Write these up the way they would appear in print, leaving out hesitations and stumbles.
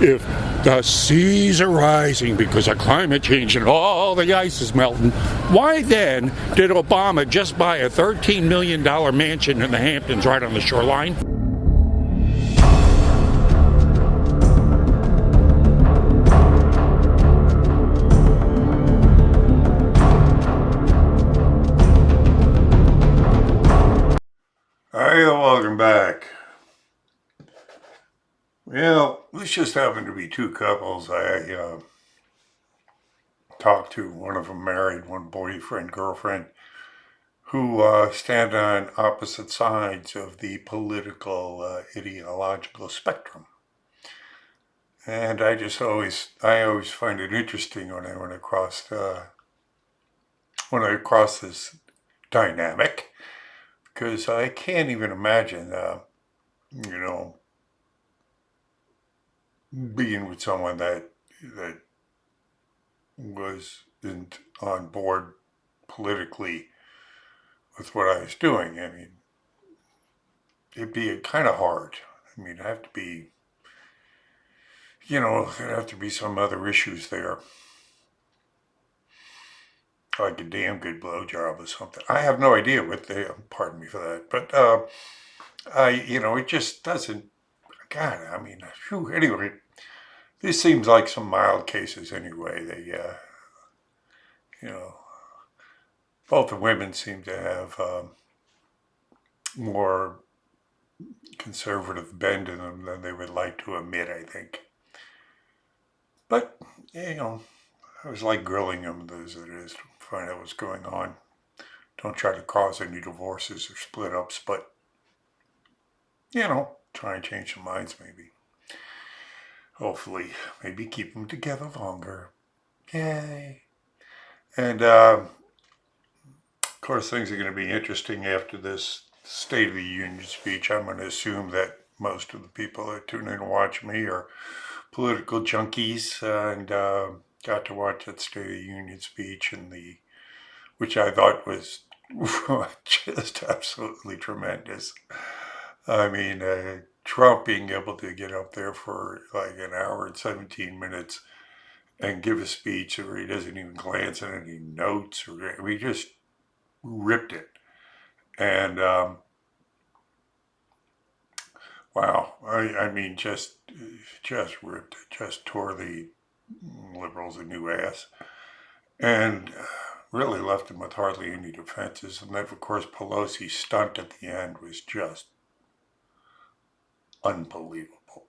if the seas are rising because of climate change and all the ice is melting, why then did Obama just buy a $13 million mansion in the Hamptons right on the shoreline? Hey, welcome back. Well, this just happened to be two couples. I talked to, one of them married, one boyfriend, girlfriend, who stand on opposite sides of the political, ideological spectrum. And I always find it interesting when I run across this dynamic, because I can't even imagine, being with someone that wasn't on board politically with what I was doing. I mean, it'd be kind of hard. I mean, there'd have to be some other issues there, like a damn good blowjob or something. I have no idea what they. Pardon me for that, but it just doesn't. God, I mean, whew, anyway, this seems like some mild cases anyway. They, both the women seem to have more conservative bend in them than they would like to admit, I think. But, I was like grilling them as it is to find out what's going on. Don't try to cause any divorces or split ups, but, try and change some minds maybe. Hopefully, maybe keep them together longer. Yay. And, of course, things are going to be interesting after this State of the Union speech. I'm going to assume that most of the people that tune in to watch me are political junkies and got to watch that State of the Union speech, which I thought was just absolutely tremendous. I mean, Trump being able to get up there for like an hour and 17 minutes and give a speech where he doesn't even glance at any notes, we just ripped it. And wow, I mean, just ripped it, just tore the liberals a new ass, and really left them with hardly any defenses. And then, of course, Pelosi's stunt at the end was just unbelievable.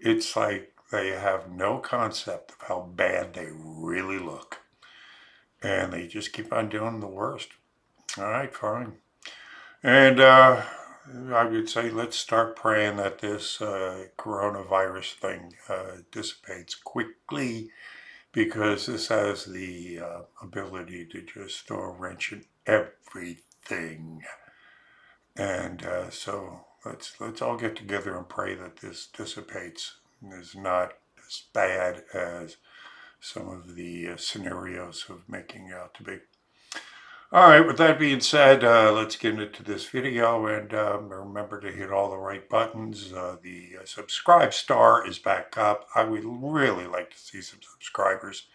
It's like they have no concept of how bad they really look, and they just keep on doing the worst. All right, fine. And I would say let's start praying that this coronavirus thing dissipates quickly, because this has the ability to just throw a wrench in everything. And so let's all get together and pray that this dissipates and is not as bad as some of the scenarios of making out to be. All right, with that being said, let's get into this video, and remember to hit all the right buttons. The subscribe star is back up. I would really like to see some subscribers.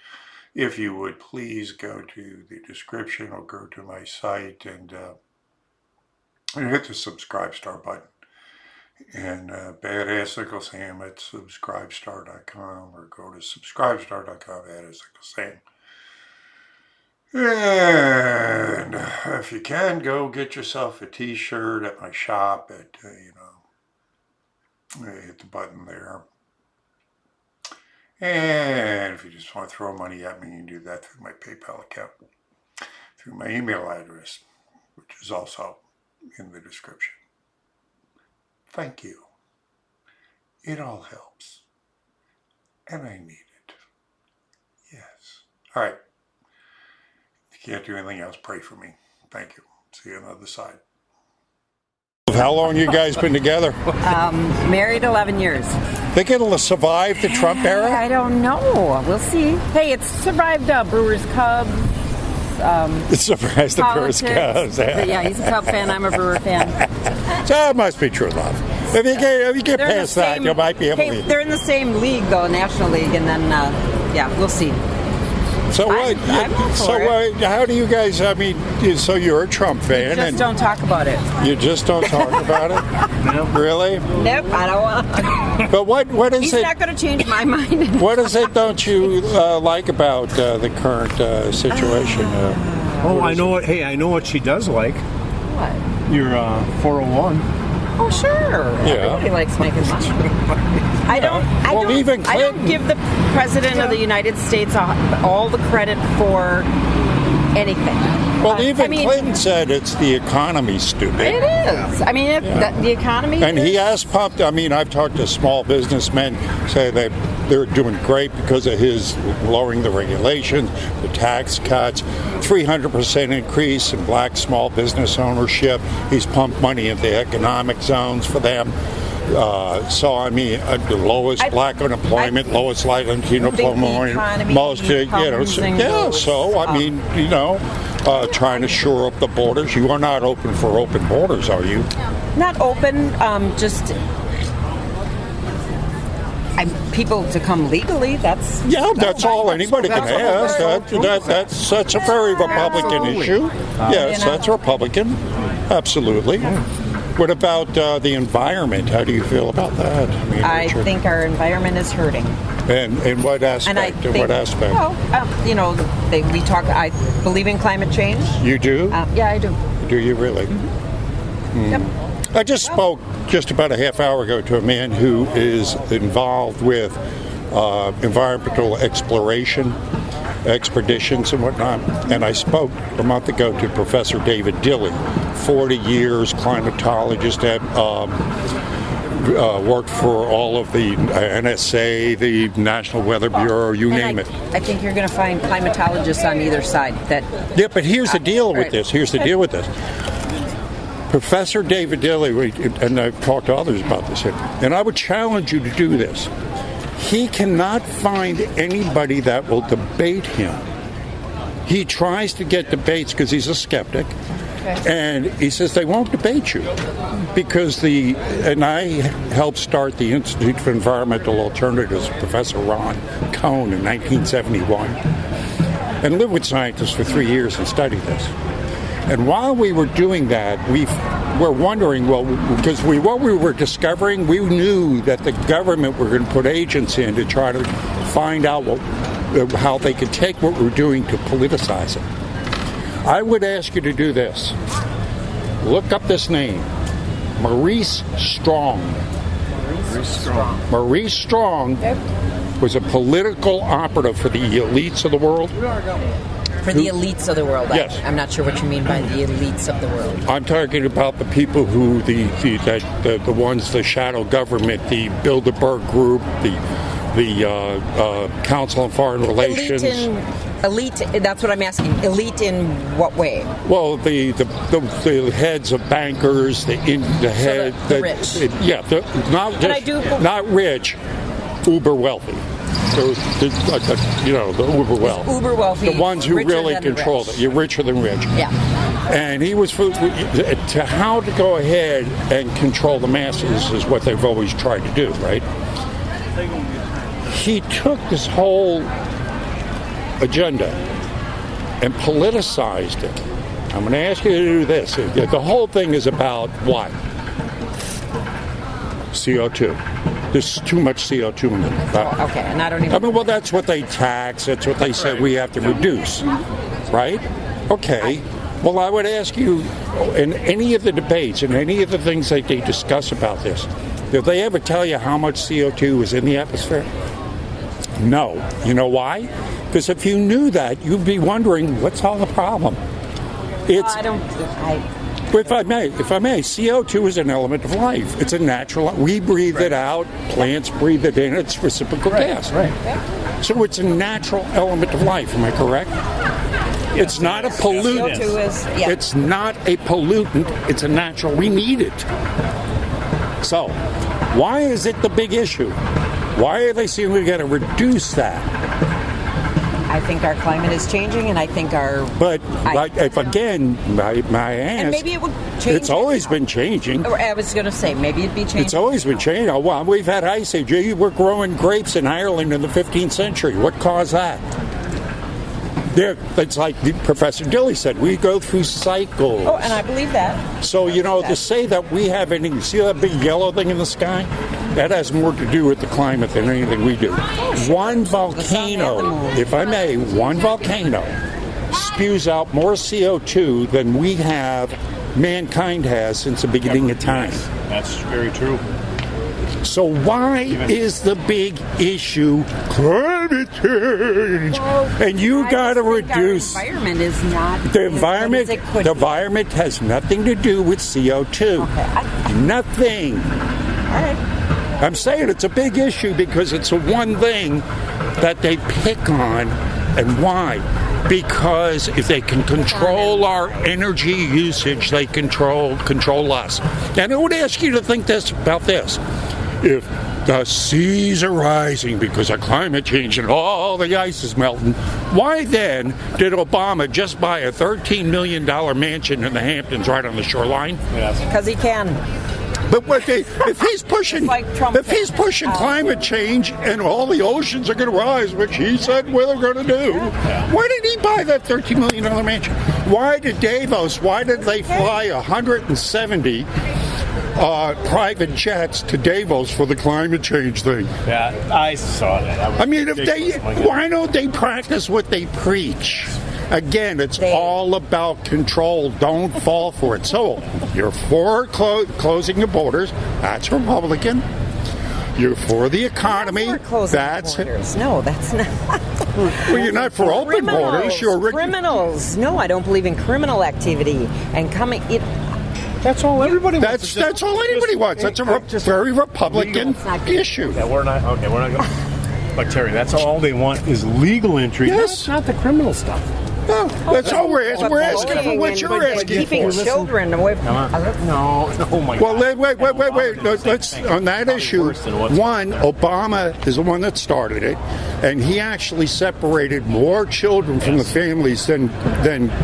If you would please go to the description or go to my site and hit the subscribe star button. And Badass Nickel Sam at subscribestar.com, or go to subscribestar.com, Badass Nickel Sam. And if you can, go get yourself a t-shirt at my shop at, hit the button there. And if you just want to throw money at me, you can do that through my PayPal account, through my email address, which is also in the description. Thank you. It all helps. And I need it. Yes. All right. If you can't do anything else, pray for me. Thank you. See you on the other side. How long you guys been together? Married 11 years. Think it'll survive the Trump era? I don't know. We'll see. Hey, it's survived Brewers, Cubs. It's surprised the Brewers, Cubs. Yeah, he's a Cub fan. I'm a Brewer fan. So it must be true love. If you get They're in the past that, same- you might be able hey, to. they're in the same league, though, National League, and then, we'll see. So what? I'm all for So it. how do you guys? I mean, so you're a Trump fan, Just and don't talk about it. you just don't talk about it. Really? Nope, I don't want. But what is He's it? not going to change my mind. What is it? Don't you like about the current situation? I know what. Hey, I know what she does like. What? Your 401. Oh, sure. Yeah. Everybody likes making money. I don't even Clinton- give the President of the United States all the credit for anything. Well, even I mean, Clinton said it's the economy, stupid. It is. I mean, the economy. And he has pumped. I mean, I've talked to small businessmen say that they're doing great because of his lowering the regulations, the tax cuts, 300% increase in black small business ownership. He's pumped money into economic zones for them. So I mean, the lowest black unemployment, lowest Latino unemployment, most So I mean, trying to shore up the borders. You are not open for open borders, are you? Not open. Just people to come legally. That's all anybody can ask. That's such a very Republican issue. Yes, that's Republican. Absolutely. What about the environment? How do you feel about that? I think our environment is hurting. And in what aspect? And I think, what aspect? Well, we talk. I believe in climate change. You do? Yeah, I do. Do you really? Mm-hmm. Yep. I just spoke just about a half hour ago to a man who is involved with environmental exploration, expeditions and whatnot. And I spoke a month ago to Professor David Dilley, 40 years climatologist that worked for all of the NSA, the National Weather Bureau, you name it. I think you're going to find climatologists on either side. Yeah, but here's the deal with this. Here's the deal with this. Professor David Dilley, and I've talked to others about this, and I would challenge you to do this. He cannot find anybody that will debate him. He tries to get debates because he's a skeptic. And he says they won't debate you because and I helped start the Institute for Environmental Alternatives, Professor Ron Cohn in 1971, and lived with scientists for 3 years and studied this. And while we were doing that, we were wondering, because what we were discovering, we knew that the government were going to put agents in to try to find out how they could take what we're doing to politicize it. I would ask you to do this. Look up this name, Maurice Strong. Maurice Strong was a political operative for the elites of the world. For the elites of the world. Yes. I'm not sure what you mean by the elites of the world. I'm talking about the people who, the ones, the shadow government, the Bilderberg Group, the Council on Foreign Relations. Elite, that's what I'm asking. Elite in what way? Well, the heads of bankers, the rich. Not rich, uber wealthy. The uber wealthy. Uber wealthy. The ones who really control it. You're richer than rich. Yeah. And he was to how to go ahead and control the masses is what they've always tried to do, right? He took this whole agenda and politicized it. I'm going to ask you to do this. The whole thing is about what? CO2. There's too much CO2 in it. Okay, and I don't even... well, that's what they tax. That's what they say we have to reduce. Right? Okay. Well, I would ask you, in any of the debates and any of the things that they discuss about this, did they ever tell you how much CO2 is in the atmosphere? No. You know why? Because if you knew that, you'd be wondering, what's all the problem? If I may, CO2 is an element of life. It's a natural. We breathe it out. Plants breathe it in. It's reciprocal gas. Right. So it's a natural element of life. Am I correct? It's not a pollutant. CO2 is, yeah. It's not a pollutant. It's a natural. We need it. So, why is it the big issue? Why are they saying we got to reduce that? I think our climate is changing, and I think our. But if again, my And ask, maybe it would change. it's always been changing. I was going to say maybe it'd be changing. It's always been changing. Oh, well, we've had ice age. You were growing grapes in Ireland in the 15th century. What caused that? It's like Professor Dilly said, we go through cycles. Oh, and I believe that. So, to say that we have anything, see that big yellow thing in the sky? That has more to do with the climate than anything we do. One volcano, if I may, one volcano spews out more CO2 than we have, mankind has, since the beginning of time. That's very true. So why is the big issue climate change? And you got to reduce. Our environment is not. The environment has nothing to do with CO2. Okay. Nothing. All right. I'm saying it's a big issue because it's the one thing that they pick on. And why? Because if they can control our energy usage, they control us. And I would ask you to think about this. If the seas are rising because of climate change and all the ice is melting, why then did Obama just buy a $13 million mansion in the Hamptons right on the shoreline? Because he can. But if he's pushing, climate change and all the oceans are going to rise, which he said we're going to do, why did he buy that $13 million mansion? Why did they fly 170 private jets to Davos for the climate change thing? Yeah, I saw that. I mean, why don't they practice what they preach? Again, it's all about control. Don't fall for it. So, you're for closing the borders. That's Republican. You're for the economy. That's borders. No, that's not. Well, you're not for open borders. You're criminals. No, I don't believe in criminal activity and coming. That's all everybody wants. That's all anybody wants. That's a very Republican issue. Yeah, we're not going. But Terry, that's all they want is legal entry. Yes, not the criminal stuff. No, that's all we're asking. We're asking for what you're asking keeping for. children away from. No, oh my God. Well, wait. Let's on that issue. One, Obama is the one that started it, and he actually separated more children from the families than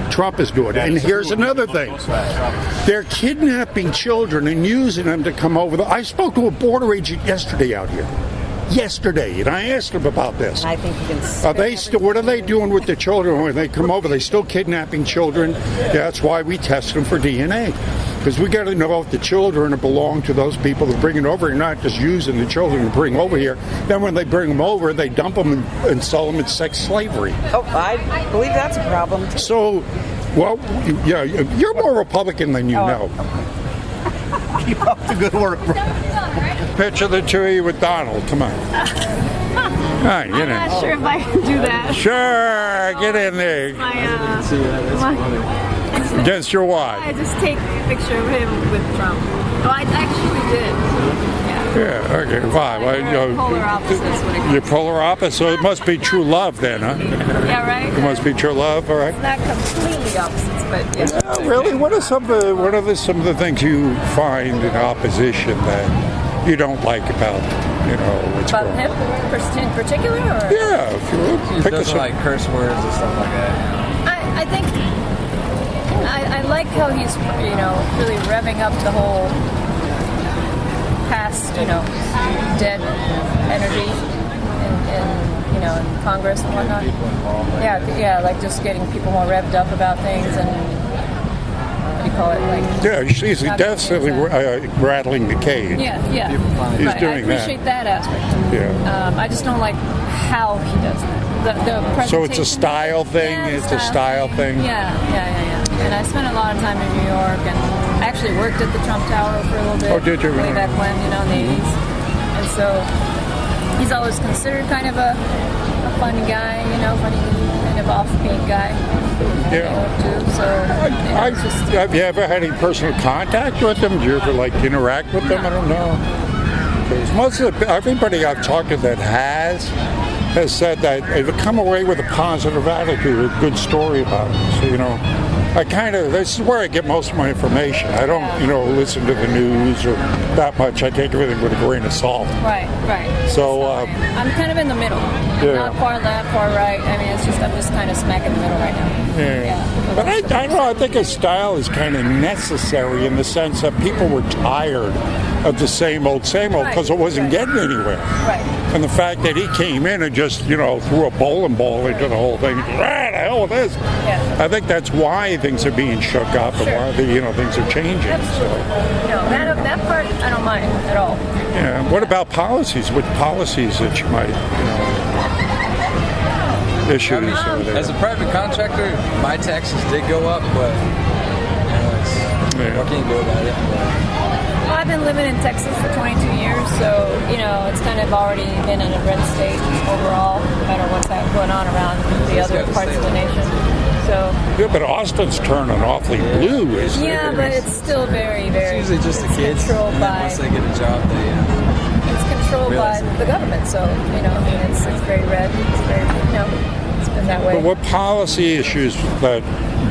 Trump is doing. And here's another thing: they're kidnapping children and using them to come over. I spoke to a border agent yesterday out here. And I asked him about this. And I think you can. Are they still? What are they doing with the children when they come over? They still kidnapping children. That's why we test them for DNA, because we got to know if the children belong to those people that bring it over. You're not just using the children to bring over here. Then when they bring them over, they dump them and sell them in sex slavery. Oh, I believe that's a problem too. So, well, yeah, you're more Republican than you know. Keep up the good work. Picture the two of you with Donald. Come on. Right, I'm not sure if I can do that. Sure, get in there. Against your wife. I just take a picture of him with Trump. Oh, I actually did. Yeah, okay. Why? We're polar opposites when it comes You're polar opposite, so it must be true love then, huh? Yeah, right? It must be true love, all right? Not completely opposites, but yeah. Really? What are some of the things you find in opposition that you don't like about, what's About going on? him in particular? Or? Yeah, if you He pick doesn't like curse words and stuff like that. I think I like how he's, really revving up the whole past, dead energy in Congress and whatnot. Yeah, like just getting people more revved up about things and what do you call it? Like Yeah, he's definitely rattling the cage. Yeah. He's Right. doing I appreciate that aspect. Yeah. I just don't like how he does that. The presentation. So it's a style thing? Yeah, It's a style thing? Yeah. And I spent a lot of time in New York, and I actually worked at the Trump Tower for a little bit. Oh, did you? Way back when, in the 80s. And so he's always considered kind of a funny guy, funny kind of offbeat guy. Yeah. So Have you ever had any personal contact with them? Do you ever interact with them? I don't know. 'Cause most of everybody I've talked to that has said that they've come away with a positive attitude, a good story about it. So this is where I get most of my information. I don't listen to the news or that much. I take everything with a grain of salt. Right. So, I'm kind of in the middle. I'm yeah. not far left, far right. I mean, I'm just kind of smack in the middle right now. Yeah. But I don't know. I think his style is kind of necessary in the sense that people were tired of the same old because it wasn't getting anywhere. Right. And the fact that he came in and just, threw a bowling ball into the whole thing, the hell with this. Yeah. I think that's why things are being shook up and why things are changing. Absolutely. That part I don't mind at all. Yeah. What about policies? What policies that you might, issues over there? As a private contractor, my taxes did go up, but what can you do about it? Well, I've been living in Texas for 22 years, so it's kind of already been in a red state overall, no matter what's going on around the other parts of the nation. So yeah, but Austin's turning awfully blue, isn't it? Yeah, but it's still very, very. It's usually just the kids. Controlled by. Once they get a job, they. It's controlled by the government, so it's very red. It's very it's been that way. But what policy issues that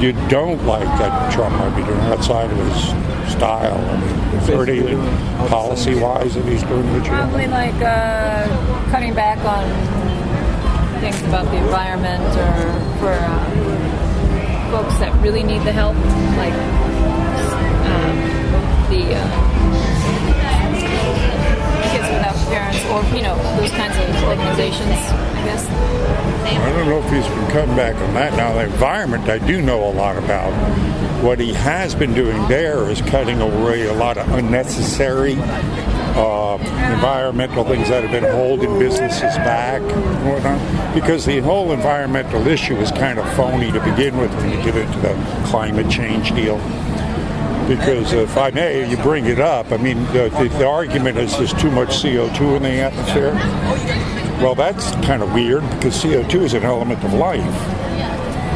you don't like that Trump might be doing outside of his style? I mean, is there anything policy-wise that he's doing that you don't Probably like cutting back on things about the environment or for folks that really need the help, like the kids without parents, or those kinds of organizations, I guess. I don't know if he's been cutting back on that. Now, the environment, I do know a lot about. What he has been doing there is cutting away a lot of unnecessary environmental things that have been holding businesses back and whatnot. Because the whole environmental issue is kind of phony to begin with when you get into the climate change deal. Because if I may, you bring it up, I mean, the argument is there's too much CO2 in the atmosphere. Well, that's kind of weird because CO2 is an element of life.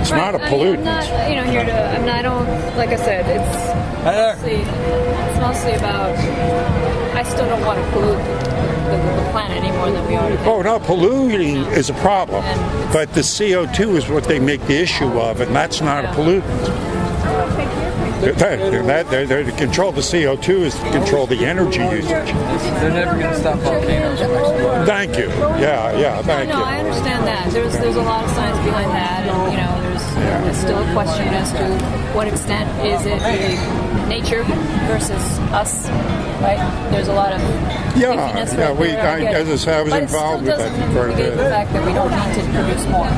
It's not a pollutant. I'm not, here to. I don't. Like I said, it's mostly about. I still don't want to pollute the planet any more than we already have. Oh, no, polluting is a problem, but the CO2 is what they make the issue of, and that's not a pollutant. To control the CO2 is to control the energy usage. They're never going to stop volcanoes from exploding. Thank you. Yeah, thank you. No, I understand that. There's a lot of science behind that, and there's still a question as to what extent is it really nature versus us, right? There's a lot of iffy-ness right there. As I said, I was involved with that. But it still doesn't negate the fact that we don't need to produce more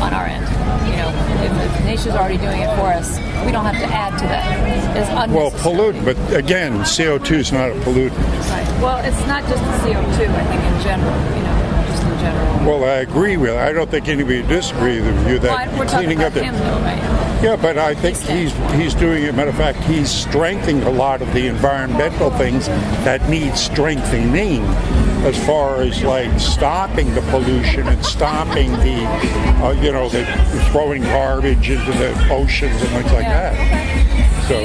on our end. If nature's already doing it for us, we don't have to add to that. It's unnecessary. Well, pollutant, but again, CO2 is not a pollutant. Right. Well, it's not just the CO2, I think, in general, just in general. Well, I agree with. I don't think anybody disagrees with you that We're talking cleaning about up the. him, though, right? Yeah, but I think he's doing it. Matter of fact, he's strengthening a lot of the environmental things that need strengthening, as far as like stopping the pollution and stopping the, the throwing garbage into the oceans and things like that. Okay. So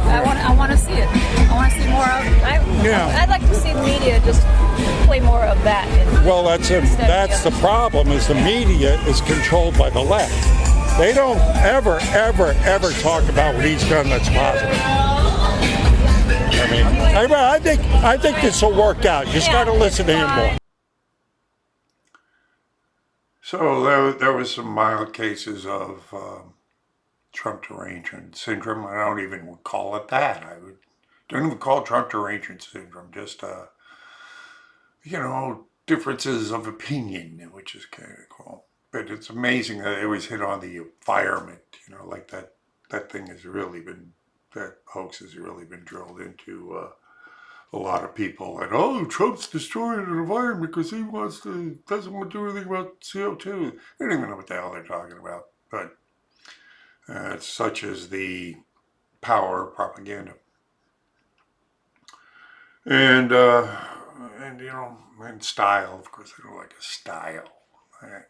I want to see it. I want to see more of. I'd like to see the media just play more of that. Well, that's the problem. Is the media is controlled by the left. They don't ever talk about what he's done that's positive. I mean, I think this will work out. You just got to listen to him more. So there was some mild cases of Trump derangement syndrome. I don't even call it that. Don't even call it Trump derangement syndrome. Just differences of opinion, which is kind of cool. But it's amazing that they always hit on the environment. Like that thing has really been, that hoax has really been drilled into a lot of people. And Trump's destroying the environment because he doesn't want to do anything about CO2. They don't even know what the hell they're talking about. But such as the power of propaganda. And style. Of course, I don't like his style. I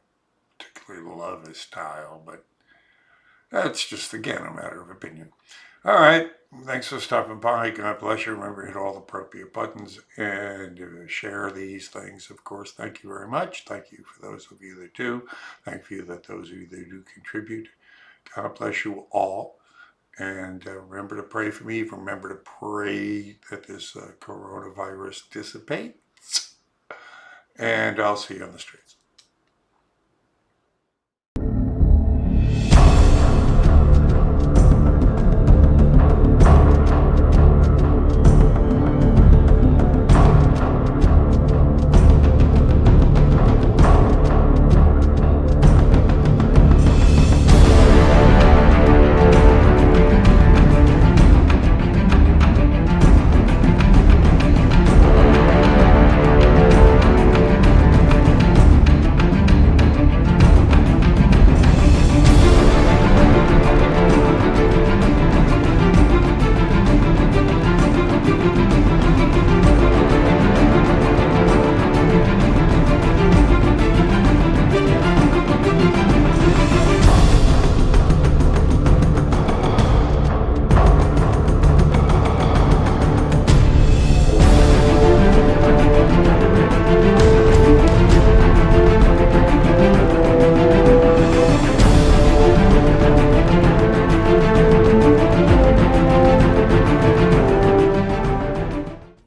particularly love his style, but that's just, again, a matter of opinion. All right. Thanks for stopping by. God bless you. Remember, hit all the appropriate buttons and share these things, of course. Thank you very much. Thank you for those of you that do. Thank you that those of you that do contribute. God bless you all. And remember to pray for me. Remember to pray that this coronavirus dissipates. And I'll see you on the streets.